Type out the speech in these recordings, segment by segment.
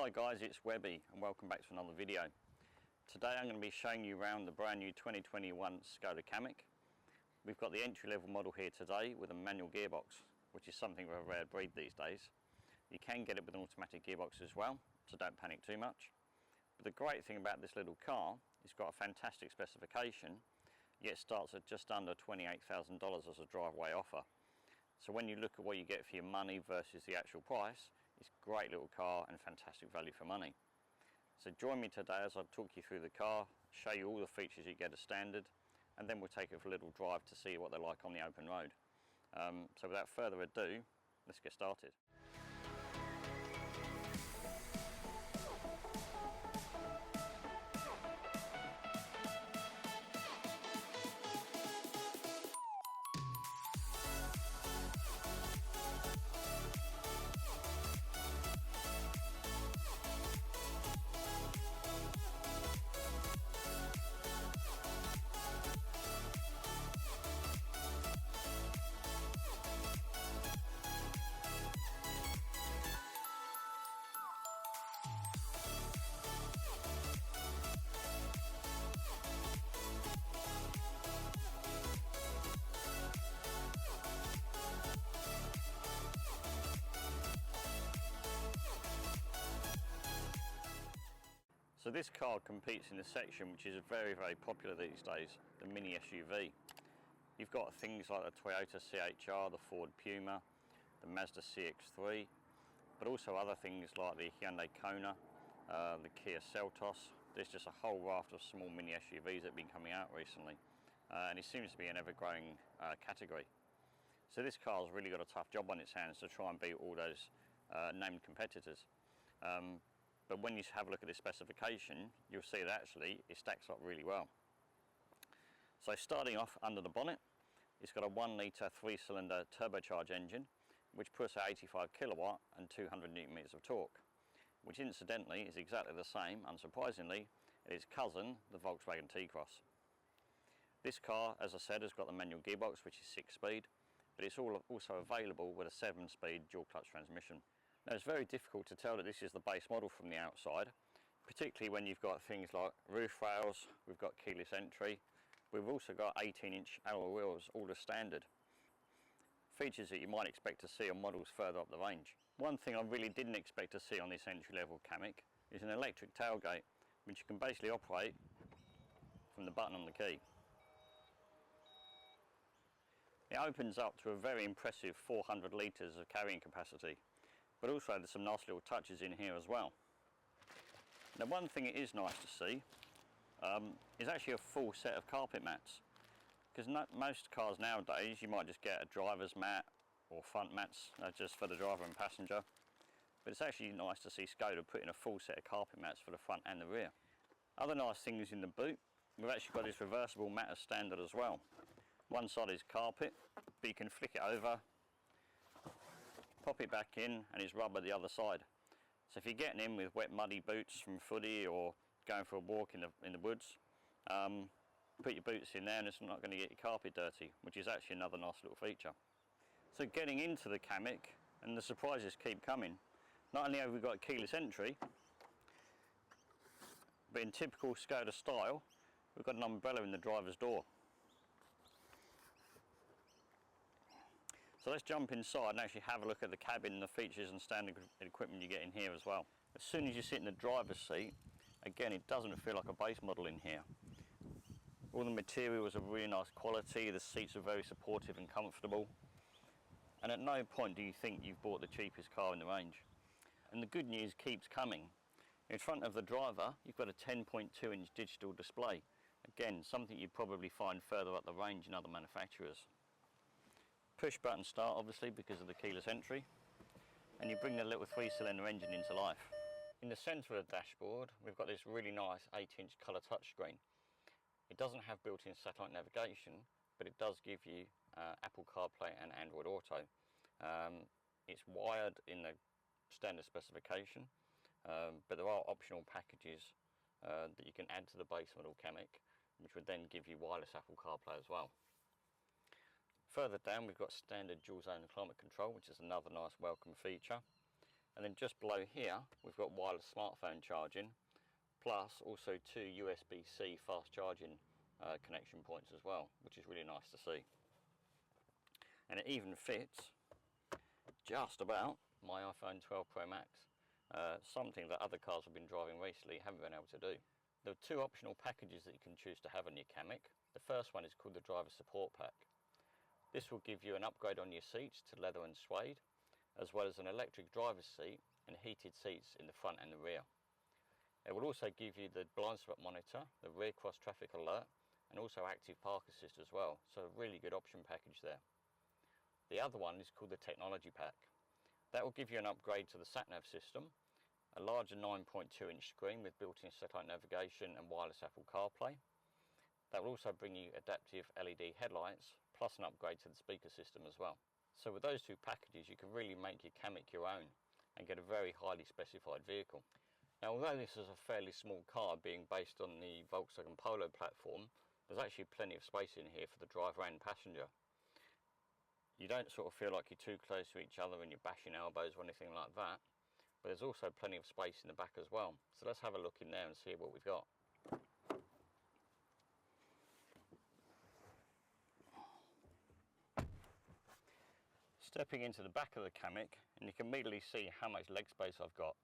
Hi guys, it's Webby and welcome back to another video. Today I'm going to be showing you around the brand new 2021 Skoda Kamiq. We've got the entry-level model here today with a manual gearbox, which is something of a rare breed these days. You can get it with an automatic gearbox as well, so don't panic too much. But the great thing about this little car, it's got a fantastic specification, yet it starts at just under $28,000 as a driveway offer. So when you look at what you get for your money versus the actual price, it's a great little car and fantastic value for money. So join me today as I talk you through the car, show you all the features you get as standard, and then we'll take it for a little drive to see what they're like on the open road. So without further ado, let's get started. So this car competes in a section which is very popular these days, the mini SUV. You've got things like the Toyota CHR, the Ford Puma, the Mazda CX-3, but also other things like the Hyundai Kona, the Kia Seltos. There's just a whole raft of small mini SUVs that have been coming out recently, and it seems to be an ever-growing category. So this car's really got a tough job on its hands to try and beat all those named competitors. But when you have a look at this specification, you'll see that actually it stacks up really well. So starting off under the bonnet, it's got a 1 litre 3-cylinder turbocharged engine, which puts out 85 kilowatt and 200 newton meters of torque, which incidentally is exactly the same, unsurprisingly, as its cousin, the Volkswagen T-Cross. This car, as I said, has got the manual gearbox, which is 6-speed, but it's also available with a 7-speed dual clutch transmission. Now it's very difficult to tell that this is the base model from the outside, particularly when you've got things like roof rails, we've got keyless entry, we've also got 18-inch alloy wheels, all as standard. Features that you might expect to see on models further up the range. One thing I really didn't expect to see on this entry-level Kamiq is an electric tailgate, which you can basically operate from the button on the key. It opens up to a very impressive 400 litres of carrying capacity. But also there's some nice little touches in here as well. Now one thing it is nice to see is actually a full set of carpet mats, because most cars nowadays you might just get a driver's mat or front mats just for the driver and passenger, but it's actually nice to see Skoda put in a full set of carpet mats for the front and the rear. Other nice things in the boot, we've actually got this reversible mat as standard as well. One side is carpet, but you can flick it over, pop it back in, and it's rubber the other side. So if you're getting in with wet muddy boots from footy or going for a walk in the woods, put your boots in there and it's not going to get your carpet dirty, which is actually another nice little feature. So getting into the Kamiq, and the surprises keep coming, not only have we got keyless entry, but in typical Skoda style we've got an umbrella in the driver's door. So let's jump inside and actually have a look at the cabin and the features and standard equipment you get in here as well. As soon as you sit in the driver's seat, again it doesn't feel like a base model in here. All the materials are really nice quality, the seats are very supportive and comfortable, and at no point do you think you've bought the cheapest car in the range. And the good news keeps coming. In front of the driver you've got a 10.2-inch digital display, again something you'd probably find further up the range in other manufacturers. Push button start obviously because of the keyless entry, and you bring the little 3-cylinder engine into life. In the centre of the dashboard we've got this really nice 8-inch colour touchscreen. It doesn't have built-in satellite navigation, but it does give you Apple CarPlay and Android Auto. It's wired in the standard specification, but there are optional packages that you can add to the base model Kamiq, which would then give you wireless Apple CarPlay as well. Further down we've got standard dual zone climate control, which is another nice welcome feature. And then just below here, we've got wireless smartphone charging, plus also 2 USB-C fast charging connection points as well, which is really nice to see. And it even fits just about my iPhone 12 Pro Max, something that other cars I've been driving recently haven't been able to do. There are 2 optional packages that you can choose to have on your Kamiq. The first one is called the Driver Support Pack. This will give you an upgrade on your seats to leather and suede, as well as an electric driver's seat and heated seats in the front and the rear. It will also give you the blind spot monitor, the rear cross traffic alert, and also active park assist as well, so a really good option package there. The other one is called the Technology Pack. That will give you an upgrade to the sat-nav system, a larger 9.2-inch screen with built-in satellite navigation and wireless Apple CarPlay. That will also bring you adaptive LED headlights, plus an upgrade to the speaker system as well. So with those 2 packages, you can really make your Kamiq your own and get a very highly specified vehicle. Now, although this is a fairly small car being based on the Volkswagen Polo platform, there's actually plenty of space in here for the driver and passenger. You don't sort of feel like you're too close to each other and you're bashing elbows or anything like that, but there's also plenty of space in the back as well. So let's have a look in there and see what we've got. Stepping into the back of the Kamiq, and you can immediately see how much leg space I've got.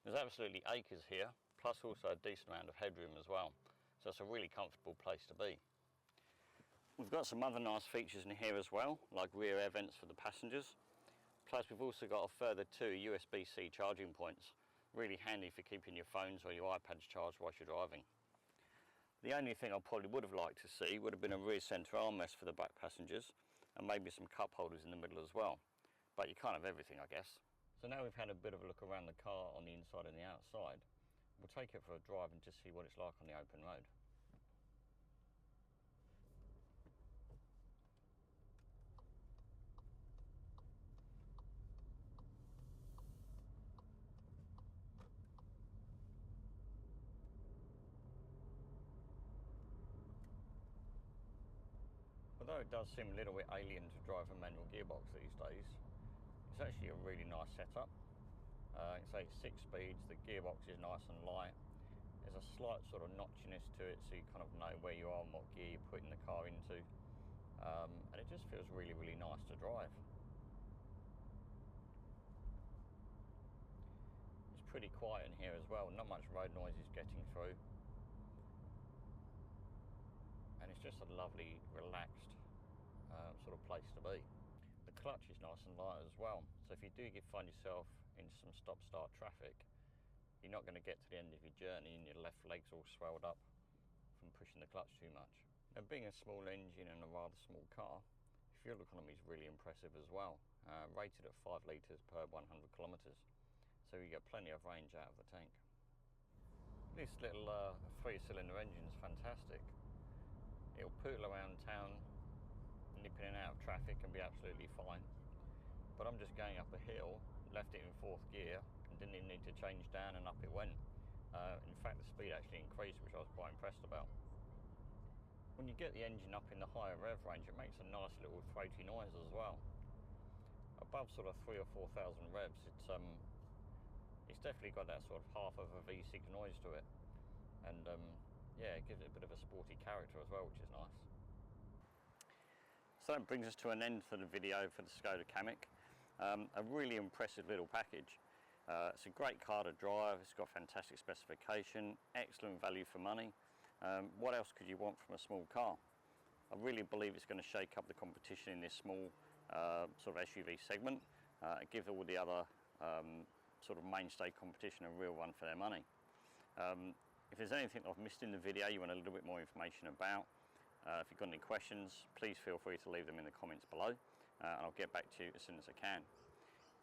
There's absolutely acres here, plus also a decent amount of headroom as well. So it's a really comfortable place to be. We've got some other nice features in here as well, like rear air vents for the passengers. Plus we've also got a further 2 USB-C charging points, really handy for keeping your phones or your iPads charged whilst you're driving. The only thing I probably would have liked to see would have been a rear centre armrest for the back passengers, and maybe some cup holders in the middle as well. But you can't have everything, I guess. So now we've had a bit of a look around the car on the inside and the outside, we'll take it for a drive and just see what it's like on the open road. Although it does seem a little bit alien to drive a manual gearbox these days, it's actually a really nice setup. It's 6 speeds, the gearbox is nice and light. There's a slight sort of notchiness to it, so you kind of know where you are and what gear you're putting the car into. And it just feels really, really nice to drive. It's pretty quiet in here as well, not much road noise is getting through. And it's just a lovely, relaxed sort of place to be. The clutch is nice and light as well, so if you do find yourself in some stop-start traffic, you're not going to get to the end of your journey and your left leg's all swelled up from pushing the clutch too much. Now, being a small engine and a rather small car, fuel economy is really impressive as well, rated at 5 litres per 100 kilometres, so you get plenty of range out of the tank. This little 3-cylinder engine is fantastic. It'll poodle around town, nipping in and out of traffic and be absolutely fine. But I'm just going up a hill, left it in 4th gear, and didn't even need to change down, and up it went. In fact, the speed actually increased, which I was quite impressed about. When you get the engine up in the higher rev range, it makes a nice little throaty noise as well. Above sort of 3,000 or 4,000 revs, it's definitely got that sort of half of a V6 noise to it. And yeah, it gives it a bit of a sporty character as well, which is nice. So that brings us to an end for the video for the Skoda Kamiq. A really impressive little package. It's a great car to drive, it's got fantastic specification, excellent value for money. What else could you want from a small car? I really believe it's going to shake up the competition in this small sort of SUV segment, give all the other sort of mainstay competition a real run for their money. If there's anything I've missed in the video you want a little bit more information about, if you've got any questions, please feel free to leave them in the comments below, and I'll get back to you as soon as I can.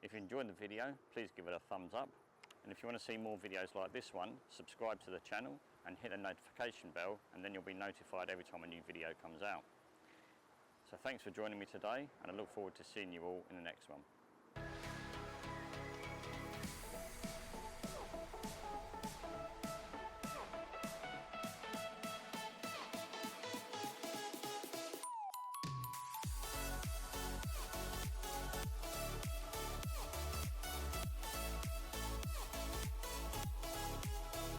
If you enjoyed the video, please give it a thumbs up, and if you want to see more videos like this one, subscribe to the channel and hit the notification bell, and then you'll be notified every time a new video comes out. So thanks for joining me today, and I look forward to seeing you all in the next one.